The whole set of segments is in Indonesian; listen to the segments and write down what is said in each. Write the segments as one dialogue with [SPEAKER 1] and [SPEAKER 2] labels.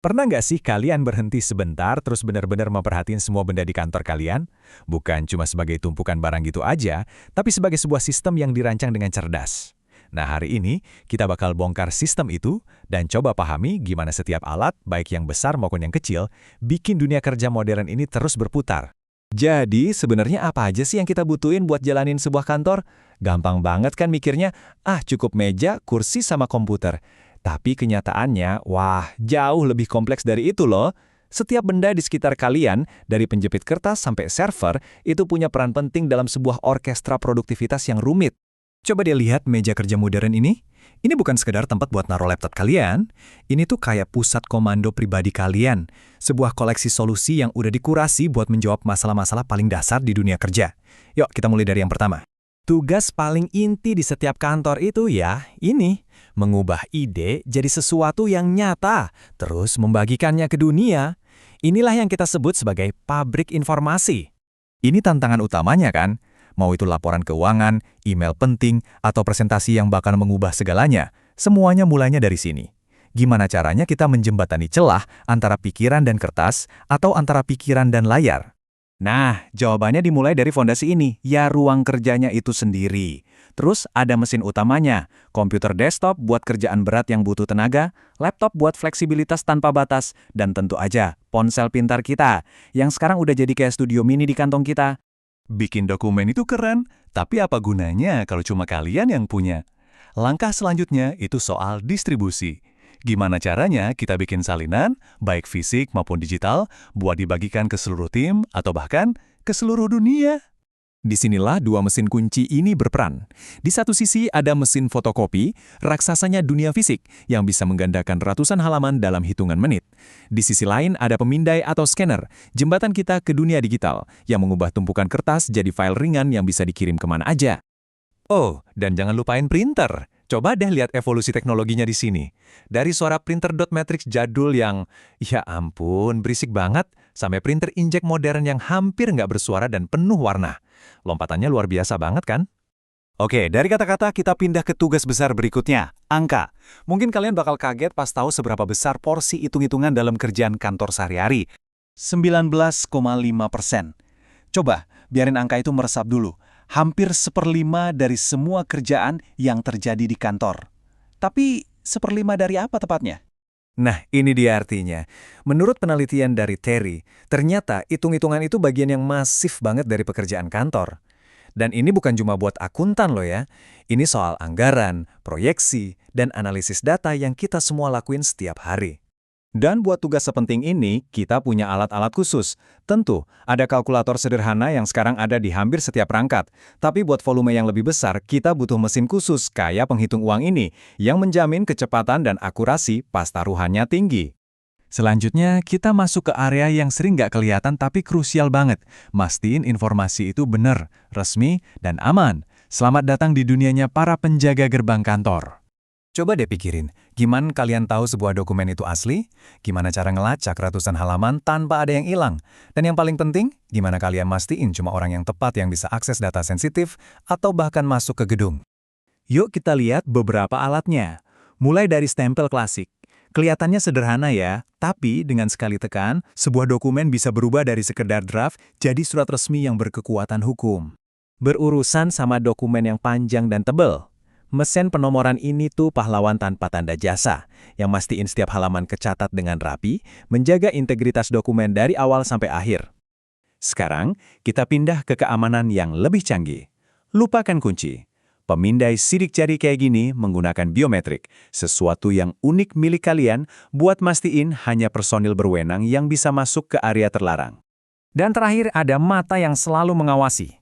[SPEAKER 1] Pernah nggak sih kalian berhenti sebentar terus benar-benar memperhatiin semua benda di kantor kalian? Bukan cuma sebagai tumpukan barang gitu aja, tapi sebagai sebuah sistem yang dirancang dengan cerdas. Nah, hari ini kita bakal bongkar sistem itu dan coba pahami gimana setiap alat, baik yang besar maupun yang kecil, bikin dunia kerja modern ini terus berputar. Jadi, sebenarnya apa aja sih yang kita butuhin buat jalanin sebuah kantor? Gampang banget kan mikirnya, cukup meja, kursi, sama komputer. Tapi kenyataannya, wah, jauh lebih kompleks dari itu loh. Setiap benda di sekitar kalian, dari penjepit kertas sampai server, itu punya peran penting dalam sebuah orkestra produktivitas yang rumit. Coba dia lihat meja kerja modern ini. Ini bukan sekedar tempat buat naruh laptop kalian. Ini tuh kayak pusat komando pribadi kalian. Sebuah koleksi solusi yang udah dikurasi buat menjawab masalah-masalah paling dasar di dunia kerja. Yuk, kita mulai dari yang pertama. Tugas paling inti di setiap kantor itu ya, ini. Mengubah ide jadi sesuatu yang nyata, terus membagikannya ke dunia. Inilah yang kita sebut sebagai pabrik informasi. Ini tantangan utamanya kan? Mau itu laporan keuangan, email penting, atau presentasi yang bakal mengubah segalanya, semuanya mulainya dari sini. Gimana caranya kita menjembatani celah antara pikiran dan kertas, atau antara pikiran dan layar? Nah, jawabannya dimulai dari fondasi ini, ya ruang kerjanya itu sendiri. Terus ada mesin utamanya, komputer desktop buat kerjaan berat yang butuh tenaga, laptop buat fleksibilitas tanpa batas, dan tentu aja ponsel pintar kita, yang sekarang udah jadi kayak studio mini di kantong kita. Bikin dokumen itu keren, tapi apa gunanya kalau cuma kalian yang punya? Langkah selanjutnya itu soal distribusi. Gimana caranya kita bikin salinan, baik fisik maupun digital, buat dibagikan ke seluruh tim atau bahkan ke seluruh dunia? Disinilah dua mesin kunci ini berperan. Di satu sisi ada mesin fotokopi, raksasanya dunia fisik, yang bisa menggandakan ratusan halaman dalam hitungan menit. Di sisi lain ada pemindai atau scanner, jembatan kita ke dunia digital, yang mengubah tumpukan kertas jadi file ringan yang bisa dikirim kemana aja. Oh, dan jangan lupain printer. Coba deh lihat evolusi teknologinya di sini. Dari suara printer dot matrix jadul yang, ya ampun, berisik banget, sampai printer inkjet modern yang hampir nggak bersuara dan penuh warna. Lompatannya luar biasa banget kan? Oke, dari kata-kata kita pindah ke tugas besar berikutnya, angka. Mungkin kalian bakal kaget pas tahu seberapa besar porsi hitung-hitungan dalam kerjaan kantor sehari-hari. 19,5%. Coba, biarin angka itu meresap dulu. Hampir 1/5 dari semua kerjaan yang terjadi di kantor. Tapi 1/5 dari apa tepatnya? Nah, ini dia artinya. Menurut penelitian dari Terry, ternyata hitung-hitungan itu bagian yang masif banget dari pekerjaan kantor. Dan ini bukan cuma buat akuntan loh ya. Ini soal anggaran, proyeksi, dan analisis data yang kita semua lakuin setiap hari. Dan buat tugas sepenting ini, kita punya alat-alat khusus. Tentu, ada kalkulator sederhana yang sekarang ada di hampir setiap perangkat. Tapi buat volume yang lebih besar, kita butuh mesin khusus kayak penghitung uang ini, yang menjamin kecepatan dan akurasi pas taruhannya tinggi. Selanjutnya, kita masuk ke area yang sering nggak kelihatan tapi krusial banget. Mastiin informasi itu benar, resmi, dan aman. Selamat datang di dunianya para penjaga gerbang kantor. Coba deh pikirin, gimana kalian tahu sebuah dokumen itu asli? Gimana cara ngelacak ratusan halaman tanpa ada yang hilang? Dan yang paling penting, gimana kalian mastiin cuma orang yang tepat yang bisa akses data sensitif atau bahkan masuk ke gedung? Yuk kita lihat beberapa alatnya. Mulai dari stempel klasik. Kelihatannya sederhana ya, tapi dengan sekali tekan, sebuah dokumen bisa berubah dari sekedar draft jadi surat resmi yang berkekuatan hukum. Berurusan sama dokumen yang panjang dan tebal. Mesin penomoran ini tuh pahlawan tanpa tanda jasa, yang mastiin setiap halaman kecatat dengan rapi, menjaga integritas dokumen dari awal sampai akhir. Sekarang, kita pindah ke keamanan yang lebih canggih. Lupakan kunci. Pemindai sidik jari kayak gini menggunakan biometrik, sesuatu yang unik milik kalian buat mastiin hanya personil berwenang yang bisa masuk ke area terlarang. Dan terakhir ada mata yang selalu mengawasi.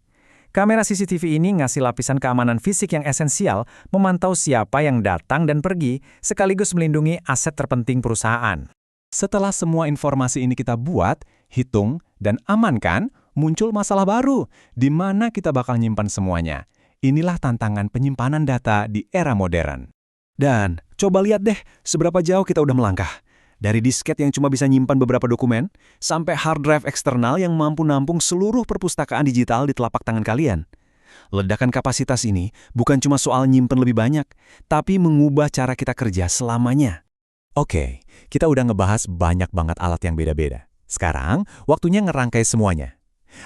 [SPEAKER 1] Kamera CCTV ini ngasih lapisan keamanan fisik yang esensial, memantau siapa yang datang dan pergi, sekaligus melindungi aset terpenting perusahaan. Setelah semua informasi ini kita buat, hitung, dan amankan, muncul masalah baru, di mana kita bakal nyimpan semuanya. Inilah tantangan penyimpanan data di era modern. Dan coba lihat deh, seberapa jauh kita udah melangkah. Dari disket yang cuma bisa nyimpan beberapa dokumen, sampai hard drive eksternal yang mampu nampung seluruh perpustakaan digital di telapak tangan kalian. Ledakan kapasitas ini bukan cuma soal nyimpen lebih banyak, tapi mengubah cara kita kerja selamanya.
[SPEAKER 2] Oke, kita udah ngebahas banyak banget alat yang beda-beda. Sekarang, waktunya ngerangkai semuanya.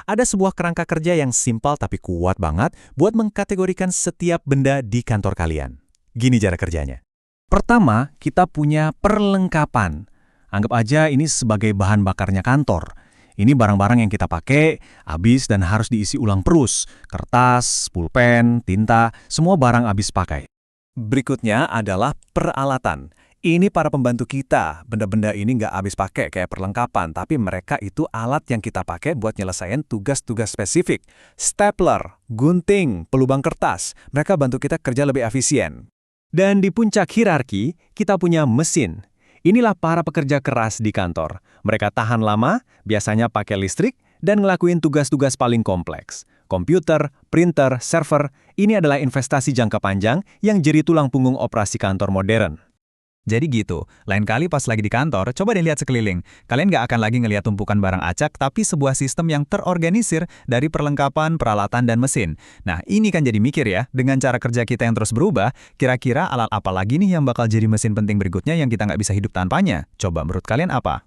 [SPEAKER 2] Ada sebuah kerangka kerja yang simpel tapi kuat banget buat mengkategorikan setiap benda di kantor kalian. Gini cara kerjanya. Pertama, kita punya perlengkapan. Anggap aja ini sebagai bahan bakarnya kantor. Ini barang-barang yang kita pakai, habis dan harus diisi ulang terus. Kertas, pulpen, tinta, semua barang habis pakai. Berikutnya adalah peralatan. Ini para pembantu kita. Benda-benda ini nggak habis pakai kayak perlengkapan, tapi mereka itu alat yang kita pakai buat nyelesain tugas-tugas spesifik. Stapler, gunting, pelubang kertas. Mereka bantu kita kerja lebih efisien. Dan di puncak hierarki, kita punya mesin. Inilah para pekerja keras di kantor. Mereka tahan lama, biasanya pakai listrik, dan ngelakuin tugas-tugas paling kompleks. Komputer, printer, server, ini adalah investasi jangka panjang yang jadi tulang punggung operasi kantor modern.
[SPEAKER 1] Jadi gitu, lain kali pas lagi di kantor, coba deh lihat sekeliling. Kalian nggak akan lagi ngelihat tumpukan barang acak, tapi sebuah sistem yang terorganisir dari perlengkapan, peralatan, dan mesin. Nah, ini kan jadi mikir ya, dengan cara kerja kita yang terus berubah, kira-kira alat apa lagi nih yang bakal jadi mesin penting berikutnya yang kita nggak bisa hidup tanpanya? Coba menurut kalian apa?